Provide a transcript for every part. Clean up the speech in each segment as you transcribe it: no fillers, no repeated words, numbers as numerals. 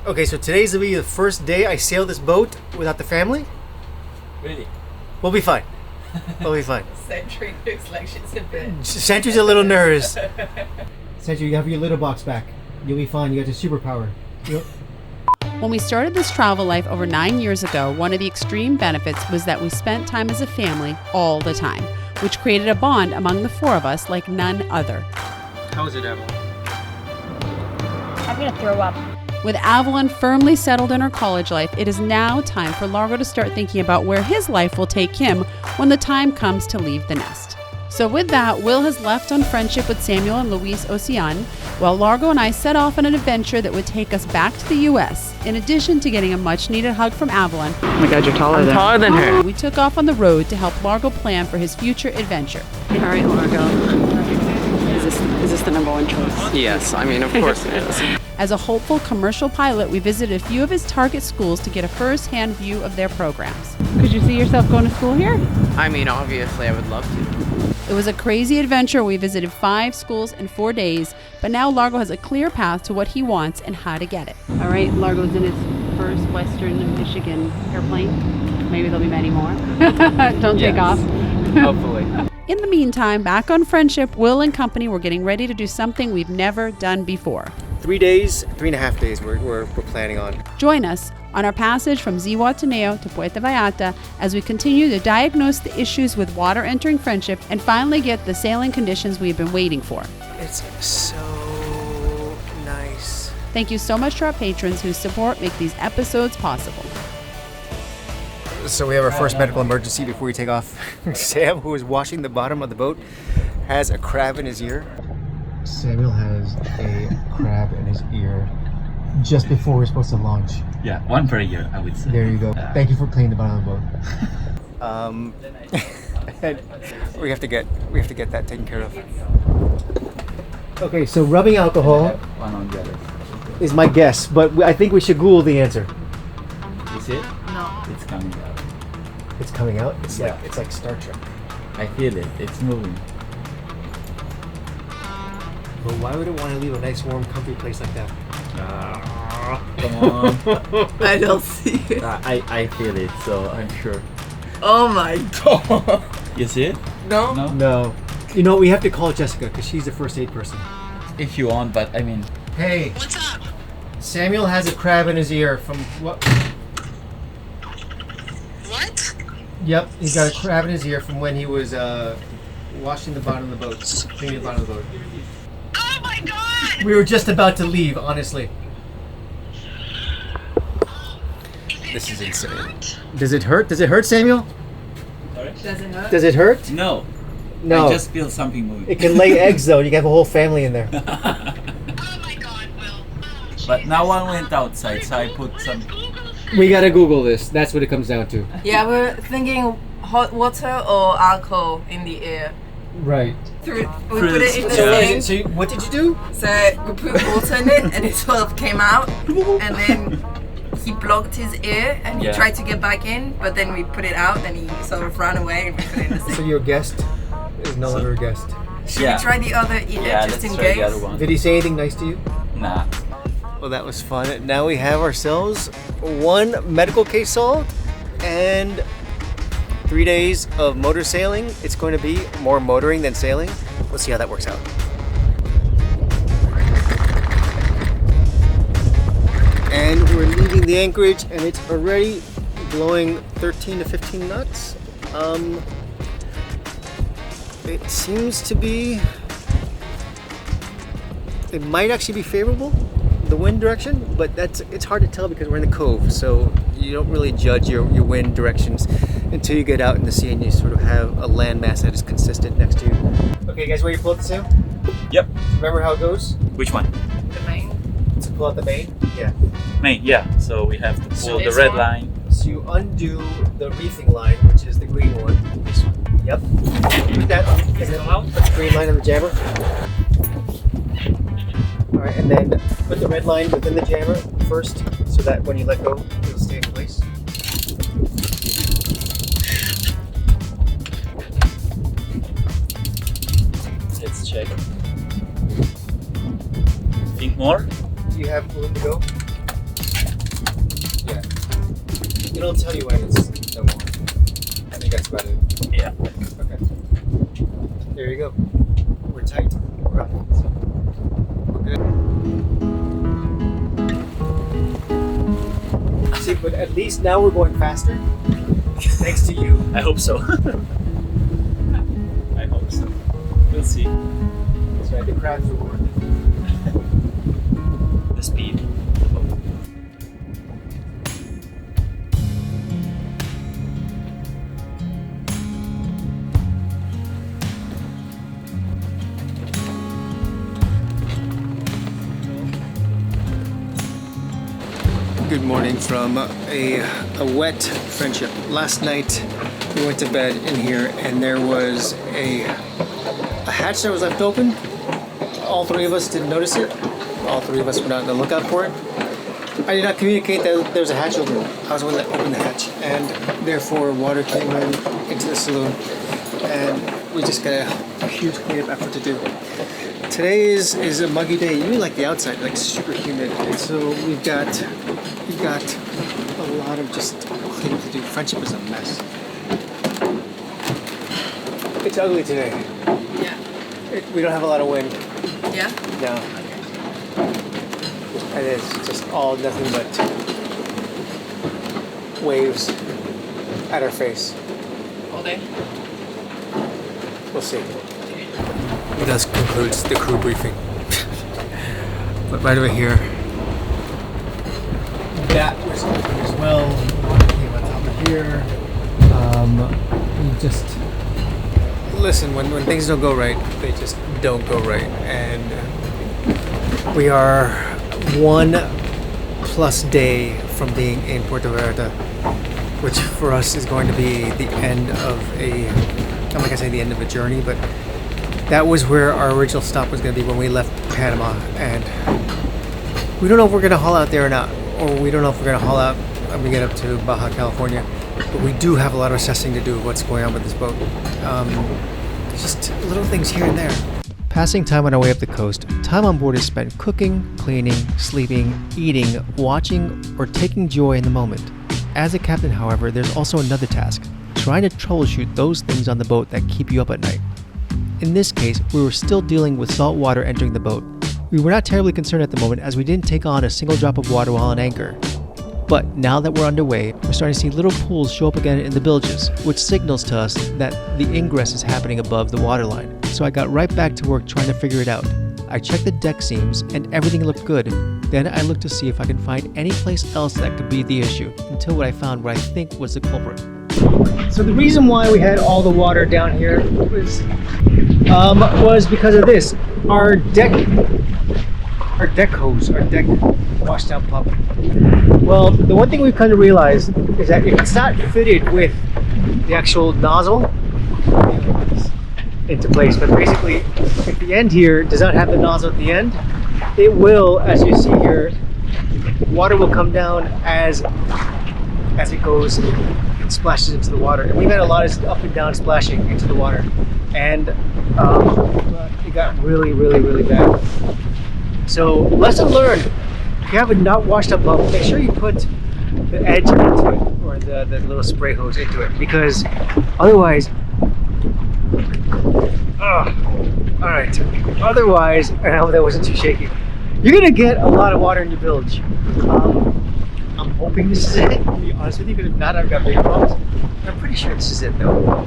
Okay, so today's will be the first day I sail this boat without the family. Really? We'll be fine. We'll be fine. Sentry looks like she's a bit. Sentry's a little nervous. Sentry, you have your litter box back. You'll be fine. You got your superpower. When we started this travel life over 9 years ago, one of the extreme benefits was that we spent time as a family all the time, which created a bond among the four of us like none other. How is it, Evelyn? I'm gonna throw up. With Avalon firmly settled in her college life, it is now time for Largo to start thinking about where his life will take him when the time comes to leave the nest. So with that, Will has left on friendship with Samuel and Luis Ocean, while Largo and I set off on an adventure that would take us back to the U.S. In addition to getting a much-needed hug from Avalon, Oh my God, you're taller than her. we took off on the road to help Largo plan for his future adventure. All right, Largo. Is this the number one choice? Yes, I mean, of course it is. As a hopeful commercial pilot, we visited a few of his target schools to get a first-hand view of their programs. Could you see yourself going to school here? I mean, obviously, I would love to. It was a crazy adventure. We visited 5 schools in 4 days, but now Largo has a clear path to what he wants and how to get it. All right, Largo's in his first Western Michigan airplane. Maybe there'll be many more. Don't take off. Hopefully. In the meantime, back on Friendship, Will and company were getting ready to do something we've never done before. 3 days, 3.5 days we're planning on. Join us on our passage from Zihuatanejo to Puerto Vallarta as we continue to diagnose the issues with water entering Friendship and finally get the sailing conditions we've been waiting for. It's so nice. Thank you so much to our patrons whose support make these episodes possible. So we have our first medical emergency before we take off. Sam, who is washing the bottom of the boat, has a crab in his ear. Samuel has a crab in his ear just before we're supposed to launch. Yeah, one per year, I would say. There you go. Thank you for cleaning the bottom of the boat. And we have to get that taken care of. Okay, so rubbing alcohol One on the other. is my guess, but I think we should Google the answer. You see it? No. It's coming out. It's coming out. It's Yeah. like Star Trek. I feel it. It's moving. But why would it want to leave a nice, warm, comfy place like that? Come on. I don't see it. I feel it, so I'm sure. Oh my god. You see it? No. No? No. You know, we have to call Jessica because she's the first aid person. If you want, but I mean... Hey. What's up? Samuel has a crab in his ear from what? What? Yep, he's got a crab in his ear from when he was washing the bottom of the boat, cleaning the bottom of the boat. Oh my god! We were just about to leave, honestly. This is insane. Does it hurt? Does it hurt, Samuel? Sorry? Does it hurt? Does it hurt? No. No. I just feel something moving. It can lay eggs though. You can have a whole family in there. Oh my god, Will. But now one went outside, so I put some... We gotta Google this. That's what it comes down to. Yeah, we're thinking hot water or alcohol in the air. Right. We put it in the Yeah. thing. So what did you do? So we put water in it and it sort of came out and then he blocked his ear and he Yeah. tried to get back in, but then we put it out and he sort of ran away and we put it in the So sink. your guest is no longer a guest. Should we try the other ear Yeah, just let's in try case? the other one. Did he say anything nice to you? Nah. Well, that was fun. Now we have ourselves one medical case solved and 3 days of motor sailing. It's going to be more motoring than sailing. We'll see how that works out. And we're leaving the anchorage and it's already blowing 13 to 15 knots. It seems to be, it might actually be favorable, the wind direction, but it's hard to tell because we're in the cove, so you don't really judge your wind directions until you get out in the sea and you sort of have a landmass that is consistent next to you. Okay, guys, ready to pull out the sail? Yep. Remember how it goes? Which one? The main. To pull out the main? Yeah. Main, yeah. So we have to pull So the this red one? line. So you undo the reefing line, which is the green one. This one. Yep. Put that on. Put the green line on the jammer. Alright, and then put the red line within the jammer first so that when you let go, it'll stay in place. Let's check. Think more? Do you have room to go? it'll tell you when it's no more. I think that's about it. Yeah. Okay. There you go. We're tight. We're up. We're good. See, but at least now we're going faster. Thanks to you. I hope so. I hope so. We'll see. That's right. The crabs are worth it. The speed. Good morning from a wet friendship. Last night we went to bed in here and there was a hatch that was left open. All three of us didn't notice it. All three of us were not on the lookout for it. I did not communicate that there was a hatch open. I was the one that opened the hatch, and therefore water came into the saloon, and we just got a huge cleanup effort to do. Today is a muggy day. You like the outside, like super humid, and so we've got a lot of just cleanup to do. Friendship is a mess. It's ugly today. Yeah. We don't have a lot of wind. Yeah? No. And it's just all nothing but waves at our face. All day? We'll see. Thus concludes the crew briefing. But right over here, that was open as well. Water came on top of here. We just listen, when things don't go right, they just don't go right. And we are 1+ day from being in Puerto Vallarta, which for us is going to be the end of I'm not gonna say the end of a journey, but that was where our original stop was going to be when we left Panama. And we don't know if we're going to haul out there or not, or we don't know if we're going to haul out when we get up to Baja California, but we do have a lot of assessing to do of what's going on with this boat. Just little things here and there. Passing time on our way up the coast, time on board is spent cooking, cleaning, sleeping, eating, watching, or taking joy in the moment. As a captain, however, there's also another task, trying to troubleshoot those things on the boat that keep you up at night. In this case, we were still dealing with salt water entering the boat. We were not terribly concerned at the moment as we didn't take on a single drop of water while on anchor. But now that we're underway, we're starting to see little pools show up again in the bilges, which signals to us that the ingress is happening above the waterline. So I got right back to work trying to figure it out. I checked the deck seams and everything looked good. Then I looked to see if I could find any place else that could be the issue, until what I found what I think was the culprit. So the reason why we had all the water down here was because of this. Our deck hose, our deck washdown pump. Well, the one thing we've come to realize is that if it's not fitted with the actual nozzle into place, but basically if the end here does not have the nozzle at the end, it will, as you see here, water will come down as it goes and splashes into the water. And we've had a lot of up and down splashing into the water, and it got really, really, really bad. So lesson learned: if you have a not washed up pump, make sure you put the edge into it, or the little spray hose into it, because otherwise, alright, otherwise, I know that wasn't too shaky, you're gonna get a lot of water in your bilge. I'm hoping this is it, to be honest with you, because if not, I've got big problems. I'm pretty sure this is it though.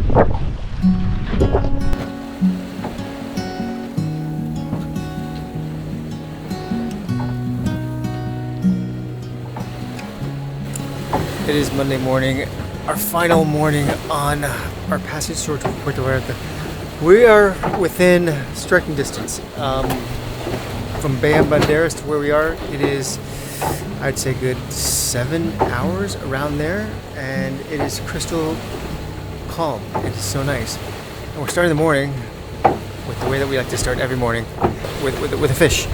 It is Monday morning, our final morning on our passage tour to Puerto Vallarta. We are within striking distance from Bay and Banderas to where we are. It is, I'd say, good 7 hours around there, and it is crystal calm. It is so nice. And we're starting the morning with the way that we like to start every morning, with a fish.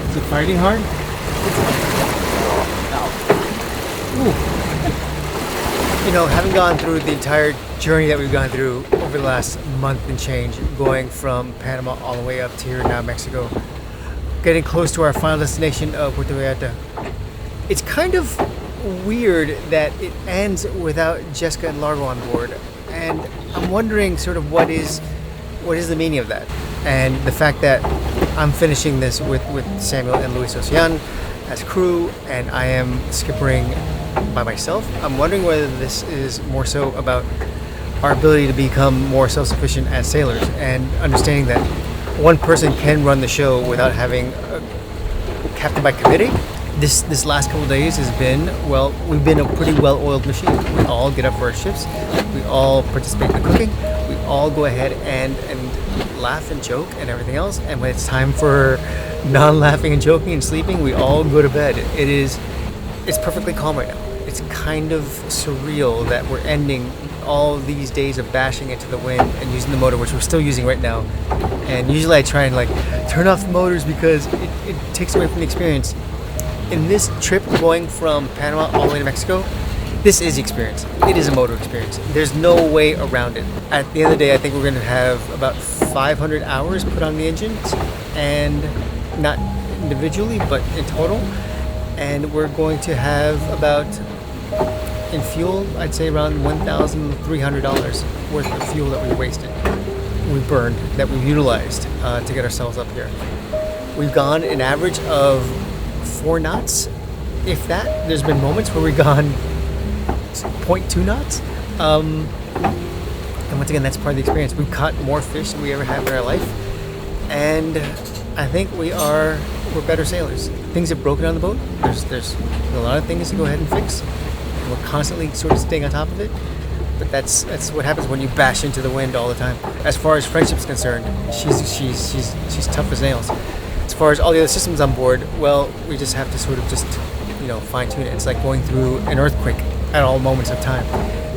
Is it fighting hard? Ooh. You know, having gone through the entire journey that we've gone through over the last month and change, going from Panama all the way up to here now, Mexico, getting close to our final destination of Puerto Vallarta. It's kind of weird that it ends without Jessica and Largo on board, and I'm wondering sort of what is the meaning of that, and the fact that I'm finishing this with Samuel and Luis Ocean as crew, and I am skippering by myself. I'm wondering whether this is more so about our ability to become more self-sufficient as sailors, and understanding that one person can run the show without having a captain by committee. This last couple of days has been, well, we've been a pretty well-oiled machine. We all get up for our shifts. We all participate in the cooking. We all go ahead and laugh and joke and everything else. And when it's time for non-laughing and joking and sleeping, we all go to bed. It's perfectly calm right now. It's kind of surreal that we're ending all these days of bashing into the wind and using the motor, which we're still using right now. And usually I try and like turn off the motors because it takes away from the experience. In this trip going from Panama all the way to Mexico, this is the experience. It is a motor experience. There's no way around it. At the end of the day, I think we're going to have about 500 hours put on the engines, and not individually, but in total. And we're going to have about, in fuel, I'd say around $1,300 worth of fuel that we wasted, we burned, that we utilized to get ourselves up here. We've gone an average of 4 knots, if that. There's been moments where we've gone 0.2 knots. And once again, that's part of the experience. We've caught more fish than we ever have in our life. And I think we're better sailors. Things have broken on the boat. There's a lot of things to go ahead and fix. And we're constantly sort of staying on top of it. But that's what happens when you bash into the wind all the time. As far as friendship's concerned, she's tough as nails. As far as all the other systems on board, well, we just have to sort of just, fine tune it. It's like going through an earthquake at all moments of time.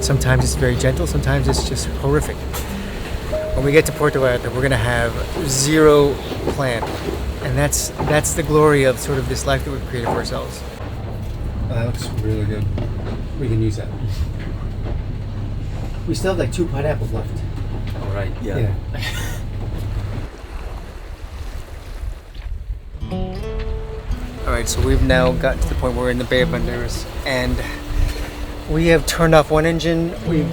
Sometimes it's very gentle, sometimes it's just horrific. When we get to Puerto Vallarta, we're going to have zero plan. And that's the glory of sort of this life that we've created for ourselves. That looks really good. We can use that. We still have like 2 pineapples left. All right. Yeah. Alright, so we've now gotten to the point where we're in the Bay of Banderas, and we have turned off one engine. We've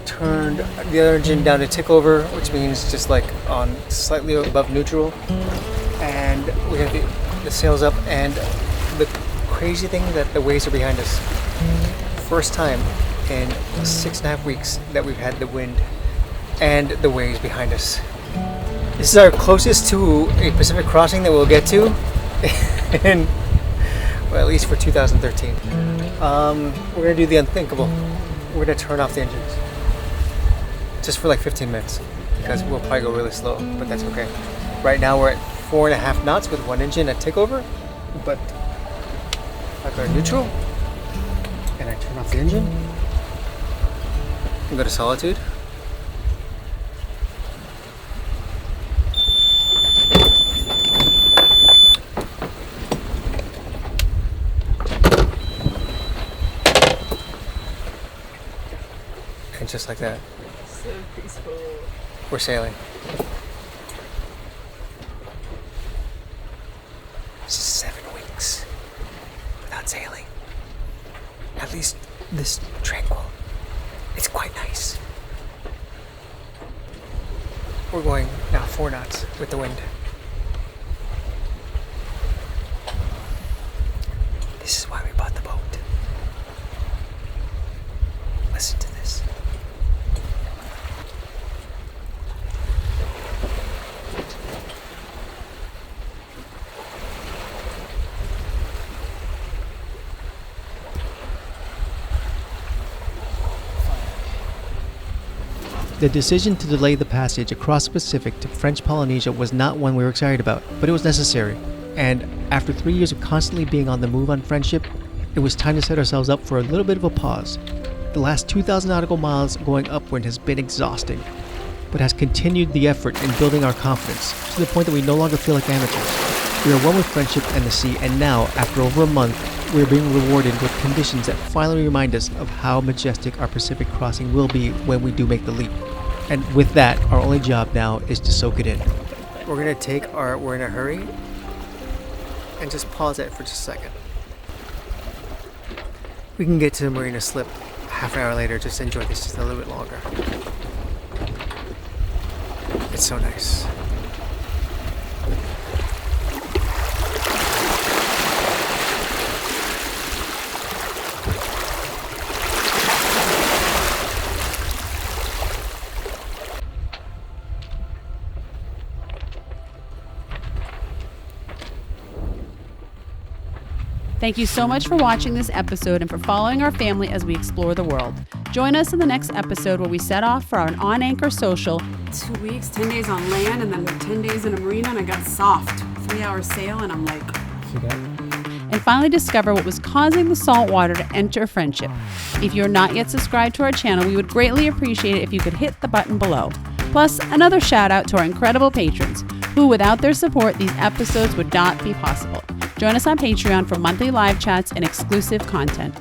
turned the other engine down to tick over, which means just like on slightly above neutral, and we have the sails up. And the crazy thing that the waves are behind us. First time in 6.5 weeks that we've had the wind and the waves behind us. This is our closest to a Pacific crossing that we'll get to, and well, at least for 2013. We're gonna do the unthinkable. We're gonna turn off the engines just for like 15 minutes because we'll probably go really slow, but that's okay. Right now we're at 4.5 knots with one engine at takeover, but I go to neutral and I turn off the engine and go to solitude. And just like that, So peaceful. we're sailing. This is 7 weeks without sailing. At least this tranquil. It's quite nice. We're going now 4 knots with the wind. This is why we bought the boat. Listen to this. The decision to delay the passage across the Pacific to French Polynesia was not one we were excited about, but it was necessary. And after 3 years of constantly being on the move on Friendship, it was time to set ourselves up for a little bit of a pause. The last 2,000 nautical miles going upwind has been exhausting, but has continued the effort in building our confidence to the point that we no longer feel like amateurs. We are one with Friendship and the sea, and now, after over a month, we are being rewarded with conditions that finally remind us of how majestic our Pacific crossing will be when we do make the leap. And with that, our only job now is to soak it in. We're in a hurry, and just pause it for just a second. We can get to the Marina Slip half an hour later, just enjoy this just a little bit longer. It's so nice. Thank you so much for watching this episode and for following our family as we explore the world. Join us in the next episode where we set off for our On Anchor social. 2 weeks, 10 days on land, and then 10 days in a marina, and I got soft. 3-hour sail, and I'm like... And finally discover what was causing the salt water to enter Friendship. If you're not yet subscribed to our channel, we would greatly appreciate it if you could hit the button below. Plus, another shout out to our incredible patrons, who without their support, these episodes would not be possible. Join us on Patreon for monthly live chats and exclusive content.